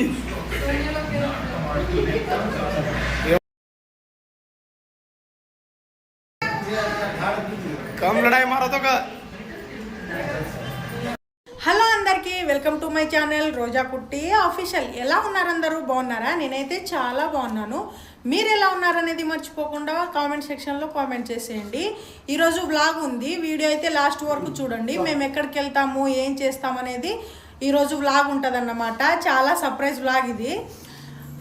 कम लड़ाई मारो तो का। హలో అందరికీ వెల్కమ్ టు మై ఛానల్ రోజా కుట్టి ఆఫీషియల్. ఎలా ఉన్నారు అందరూ? బాగున్నారా? నేనైతే చాలా బాగున్నాను. మీరు ఎలా ఉన్నారనేది మర్చిపోకుండా కామెంట్ సెక్షన్లో కామెంట్ చేసేయండి. ఈరోజు వ్లాగ్ ఉంది, వీడియో అయితే లాస్ట్ వరకు చూడండి. మేము ఎక్కడికి వెళ్తాము, ఏం చేస్తామనేది ఈరోజు వ్లాగ్ ఉంటుందన్నమాట. చాలా సర్ప్రైజ్ వ్లాగ్ ఇది.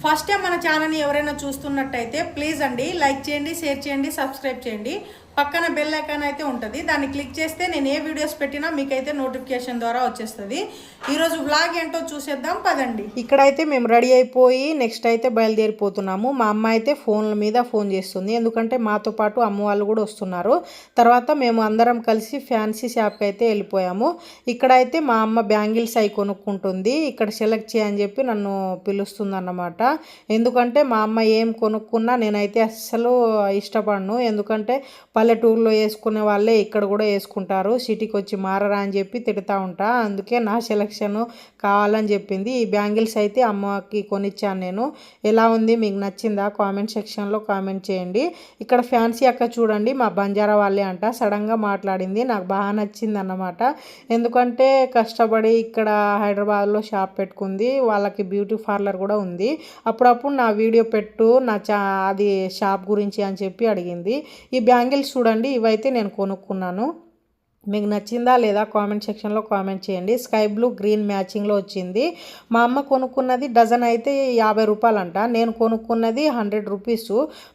ఫస్ట్ టైం మన ఛానల్ని ఎవరైనా చూస్తున్నట్టయితే ప్లీజ్ అండి లైక్ చేయండి, షేర్ చేయండి, సబ్స్క్రైబ్ చేయండి. పక్కన బెల్ ఐకాన్ అయితే ఉంటుంది, దాన్ని క్లిక్ చేస్తే నేను ఏ వీడియోస్ పెట్టినా మీకైతే నోటిఫికేషన్ ద్వారా వచ్చేస్తుంది. ఈరోజు వ్లాగ్ ఏంటో చూసేద్దాం పదండి. ఇక్కడైతే మేము రెడీ అయిపోయి నెక్స్ట్ అయితే బయలుదేరిపోతున్నాము. మా అమ్మ అయితే ఫోన్ల మీద ఫోన్ చేస్తుంది, ఎందుకంటే మాతో పాటు అమ్మ వాళ్ళు కూడా వస్తున్నారు. తర్వాత మేము అందరం కలిసి ఫ్యాన్సీ షాప్కి అయితే వెళ్ళిపోయాము. ఇక్కడైతే మా అమ్మ బ్యాంగిల్స్ అవి కొనుక్కుంటుంది. ఇక్కడ సెలెక్ట్ చేయని చెప్పి నన్ను పిలుస్తుంది అన్నమాట. ఎందుకంటే మా అమ్మ ఏం కొనుక్కున్నా నేనైతే అస్సలు ఇష్టపడను, ఎందుకంటే పల్లెటూరులో వేసుకునే వాళ్ళే ఇక్కడ కూడా వేసుకుంటారు, సిటీకి వచ్చి మారరా అని చెప్పి తిడతా ఉంటా. అందుకే నా సెలెక్షన్ కావాలని చెప్పింది. ఈ బ్యాంగిల్స్ అయితే అమ్మకి కొనిచ్చాను నేను. ఎలా ఉంది, మీకు నచ్చిందా? కామెంట్ సెక్షన్లో కామెంట్ చేయండి. ఇక్కడ ఫ్యాన్సీ అక్క చూడండి, మా బంజారా వాళ్ళే అంట. సడన్గా మాట్లాడింది, నాకు బాగా నచ్చింది అన్నమాట. ఎందుకంటే కష్టపడి ఇక్కడ హైదరాబాద్లో షాప్ పెట్టుకుంది, వాళ్ళకి బ్యూటీ పార్లర్ కూడా ఉంది. అప్పుడప్పుడు నా వీడియో పెట్టు, అది షాప్ గురించి అని చెప్పి అడిగింది. ఈ బ్యాంగిల్స్ చూడండి, ఇవైతే నేను కొనుక్కున్నాను. మీకు నచ్చిందా లేదా కామెంట్ సెక్షన్లో కామెంట్ చేయండి. స్కై బ్లూ గ్రీన్ మ్యాచింగ్లో వచ్చింది. మా అమ్మ కొనుక్కున్నది డజన్ అయితే 50 రూపాయలు అంట, నేను కొనుక్కున్నది 100 రూపీస్.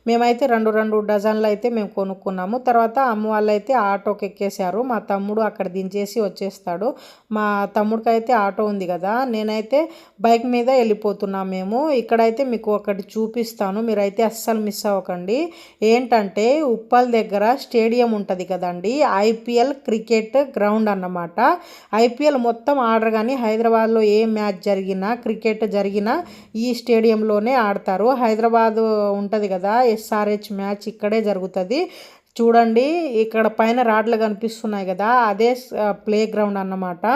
మేమైతే రెండు డజన్లు అయితే మేము కొనుక్కున్నాము. తర్వాత అమ్మ వాళ్ళు అయితే ఆటోకి ఎక్కేశారు. మా తమ్ముడు అక్కడ దించేసి వచ్చేస్తాడు. మా తమ్ముడికి అయితే ఆటో ఉంది కదా, నేనైతే బైక్ మీద వెళ్ళిపోతున్నాం మేము. ఇక్కడైతే మీకు ఒకటి చూపిస్తాను, మీరైతే అస్సలు మిస్ అవ్వకండి. ఏంటంటే ఉప్పల్ దగ్గర స్టేడియం ఉంటుంది కదండి, ఐపీఎల్ క్రికెట్ గ్రౌండ్ అన్నమాట. ఐపీఎల్ మొత్తం ఆడరు, కానీ హైదరాబాద్లో ఏ మ్యాచ్ జరిగినా, క్రికెట్ జరిగినా ఈ స్టేడియంలోనే ఆడతారు. హైదరాబాద్ ఉంటుంది కదా, ఎస్ఆర్హెచ్ మ్యాచ్ ఇక్కడే జరుగుతుంది. చూడండి, ఇక్కడ పైన రాడ్లు కనిపిస్తున్నాయి కదా, అదే ప్లే గ్రౌండ్ అన్నమాట.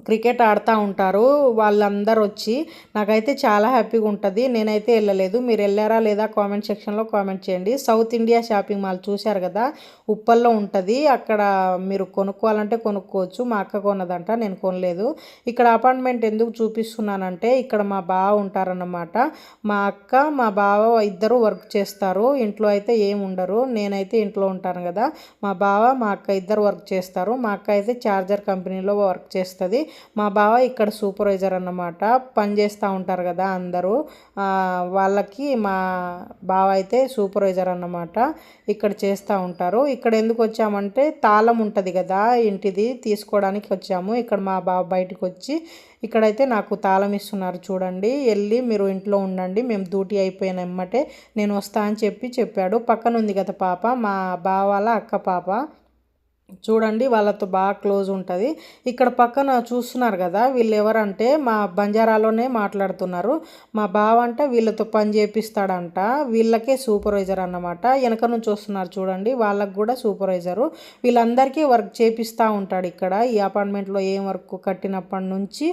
క్రికెట్ ఆడుతూ ఉంటారు వాళ్ళందరూ వచ్చి. నాకైతే చాలా హ్యాపీగా ఉంటుంది. నేనైతే వెళ్ళలేదు, మీరు వెళ్ళారా లేదా కామెంట్ సెక్షన్లో కామెంట్ చేయండి. సౌత్ ఇండియా షాపింగ్ మాల్ చూశారు కదా, ఉప్పల్లో ఉంటుంది. అక్కడ మీరు కొనుక్కోవాలంటే కొనుక్కోవచ్చు. మా అక్క కొన్నదంట, నేను కొనలేదు. ఇక్కడ అపార్ట్మెంట్ ఎందుకు చూపిస్తున్నానంటే, ఇక్కడ మా బావ ఉంటారన్నమాట. మా అక్క మా బావ ఇద్దరు వర్క్ చేస్తారు, ఇంట్లో అయితే ఏం ఉండరు. నేనైతే ఇంట్లో ఉంటాను కదా, మా బావ మా అక్క ఇద్దరు వర్క్ చేస్తారు. మా అక్క అయితే చార్జర్ కంపెనీలో వర్క్ చేస్తుంది. మా బావ ఇక్కడ సూపర్వైజర్ అన్నమాట. పని చేస్తూ ఉంటారు కదా అందరూ, వాళ్ళకి మా బావ అయితే సూపర్వైజర్ అన్నమాట. ఇక్కడ చేస్తూ ఉంటారు. ఇక్కడ ఎందుకు వచ్చామంటే, తాళం ఉంటుంది కదా ఇంటిది, తీసుకోవడానికి వచ్చాము. ఇక్కడ మా బావ బయటకు వచ్చి ఇక్కడైతే నాకు తాళం ఇస్తున్నారు. చూడండి, వెళ్ళి మీరు ఇంట్లో ఉండండి, మేము డ్యూటీ అయిపోయిన ఎమ్మటే నేను వస్తా అని చెప్పాడు. పక్కన ఉంది కదా పాప, మా బావ వాళ్ళ అక్క పాప. చూడండి, వాళ్ళతో బాగా క్లోజ్ ఉంటుంది. ఇక్కడ పక్కన చూస్తున్నారు కదా, వీళ్ళు ఎవరంటే మా బంజారాలోనే మాట్లాడుతున్నారు. మా బావ అంట వీళ్ళతో పని చేపిస్తాడంట, వీళ్ళకే సూపర్వైజర్ అన్నమాట. వెనక నుంచి వస్తున్నారు చూడండి, వాళ్ళకు కూడా సూపర్వైజరు. వీళ్ళందరికీ వర్క్ చేపిస్తూ ఉంటాడు ఇక్కడ. ఈ అపార్ట్మెంట్లో ఏం వర్క్ కట్టినప్పటి నుంచి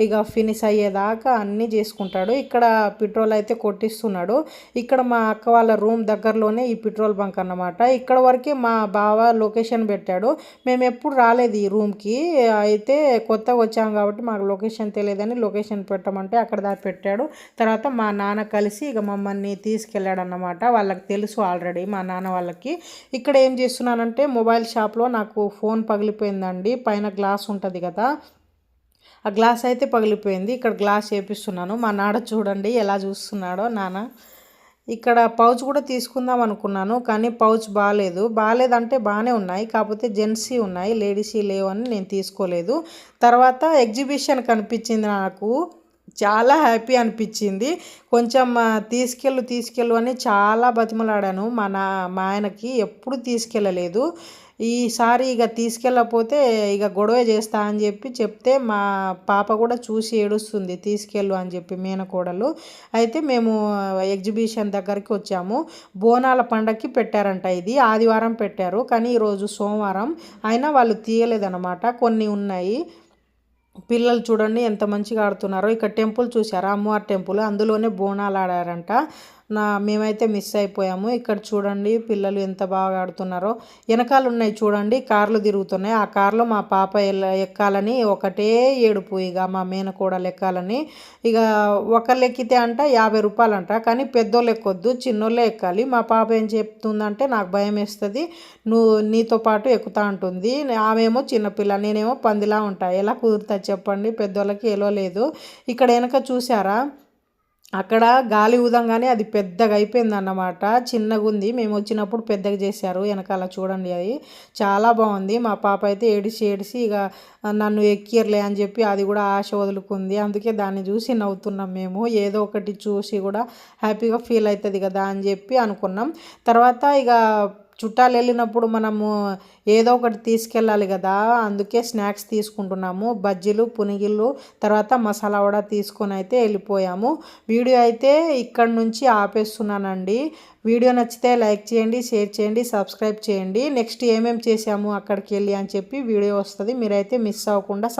ఇక ఫినిష్ అయ్యేదాకా అన్నీ చేసుకుంటాడు. ఇక్కడ పెట్రోల్ అయితే కొట్టిస్తున్నాడు. ఇక్కడ మా అక్క వాళ్ళ రూమ్ దగ్గరలోనే ఈ పెట్రోల్ బంక్ అన్నమాట. ఇక్కడ వరకే మా బావ లొకేషన్ పెట్టాడు. మేము ఎప్పుడు రాలేదు ఈ రూమ్కి, అయితే కొత్తగా వచ్చాము కాబట్టి మాకు లొకేషన్ తెలియదని లొకేషన్ పెట్టమంటే అక్కడ దాకా పెట్టాడు. తర్వాత మా నాన్న కలిసి ఇక మమ్మల్ని తీసుకెళ్ళాడు అన్నమాట. వాళ్ళకి తెలుసు ఆల్రెడీ మా నాన్న వాళ్ళకి. ఇక్కడ ఏం చేస్తున్నానంటే, మొబైల్ షాప్లో నాకు ఫోన్ పగిలిపోయిందండి. పైన గ్లాస్ ఉంటుంది కదా, ఆ గ్లాస్ అయితే పగిలిపోయింది. ఇక్కడ గ్లాస్ వేపిస్తున్నాను. మా నాన్న చూడండి ఎలా చూస్తున్నాడో. ఇక్కడ పౌచ్ కూడా తీసుకుందాం అనుకున్నాను, కానీ పౌచ్ బాగాలేదంటే బాగానే ఉన్నాయి, కాకపోతే జెంట్సీ ఉన్నాయి, లేడీసీ లేవని నేను తీసుకోలేదు. తర్వాత ఎగ్జిబిషన్ కనిపించింది నాకు, చాలా హ్యాపీ అనిపించింది. కొంచెం తీసుకెళ్ళు అని చాలా బతిమలాడాను. మా ఆయనకి ఎప్పుడు తీసుకెళ్ళలేదు. ఈసారి ఇక తీసుకెళ్ళకపోతే ఇక గొడవ చేస్తా అని చెప్తే మా పాప కూడా చూసి ఏడుస్తుంది, తీసుకెళ్ళు అని చెప్పి మేనకోడలు. అయితే మేము ఎగ్జిబిషన్ దగ్గరికి వచ్చాము. బోనాల పండగకి పెట్టారంట, ఇది ఆదివారం పెట్టారు, కానీ ఈరోజు సోమవారం అయినా వాళ్ళు తీయలేదన్నమాట. కొన్ని ఉన్నాయి. పిల్లలు చూడండి ఎంత మంచిగా ఆడుతున్నారో. ఇక్కడ టెంపుల్ చూసారా, అమ్మవారి టెంపుల్, అందులోనే బోనాలు ఆడారంట. మేమైతే మిస్ అయిపోయాము. ఇక్కడ చూడండి పిల్లలు ఎంత బాగా ఆడుతున్నారో. వెనకాల ఉన్నాయి చూడండి కార్లు తిరుగుతున్నాయి. ఆ కార్లో మా పాప ఎక్కాలని ఒకటే ఏడుపు. ఇక మా మేనకోడలు ఎక్కాలని. ఇక ఒకళ్ళు ఎక్కితే అంట 50 రూపాయలు అంట. కానీ పెద్దోళ్ళు ఎక్కొద్దు, చిన్నోళ్ళే ఎక్కాలి. మా పాప ఏం చెప్తుందంటే నాకు భయం వేస్తుంది, నీతో పాటు ఎక్కుతా ఉంటుంది. ఆమెమో చిన్నపిల్ల, నేనేమో పందిలా ఉంటా, ఎలా కుదురుతుంది చెప్పండి, పెద్దోళ్ళకి ఎలో లేదు. ఇక్కడ వెనక చూసారా, అక్కడ గాలి ఊదంగానే అది పెద్దగా అయిపోయింది అన్నమాట. చిన్నగా ఉంది, మేము వచ్చినప్పుడు పెద్దగా చేశారు. వెనకాల చూడండి, అది చాలా బాగుంది. మా పాప అయితే ఏడిసి ఇక నన్ను ఎక్కిర్లే అని చెప్పి అది కూడా ఆశ వదులుకుంది. అందుకే దాన్ని చూసి నవ్వుతున్నాం మేము. ఏదో ఒకటి చూసి కూడా హ్యాపీగా ఫీల్ అవుతుంది కదా అని చెప్పి అనుకున్నాం. తర్వాత ఇక చుట్టాలు వెళ్ళినప్పుడు మనము ఏదో ఒకటి తీసుకెళ్ళాలి కదా, అందుకే స్నాక్స్ తీసుకుంటున్నాము. బజ్జీలు, పునిగిళ్ళు, తర్వాత మసాలా వడ తీసుకొని అయితే వెళ్ళిపోయాము. వీడియో అయితే ఇక్కడ నుంచి ఆపేస్తున్నానండి. వీడియో నచ్చితే లైక్ చేయండి, షేర్ చేయండి, సబ్స్క్రైబ్ చేయండి. నెక్స్ట్ ఏమేమి చేసాము అక్కడికి వెళ్ళి అని చెప్పి వీడియో వస్తుంది, మీరైతే మిస్ అవ్వకుండా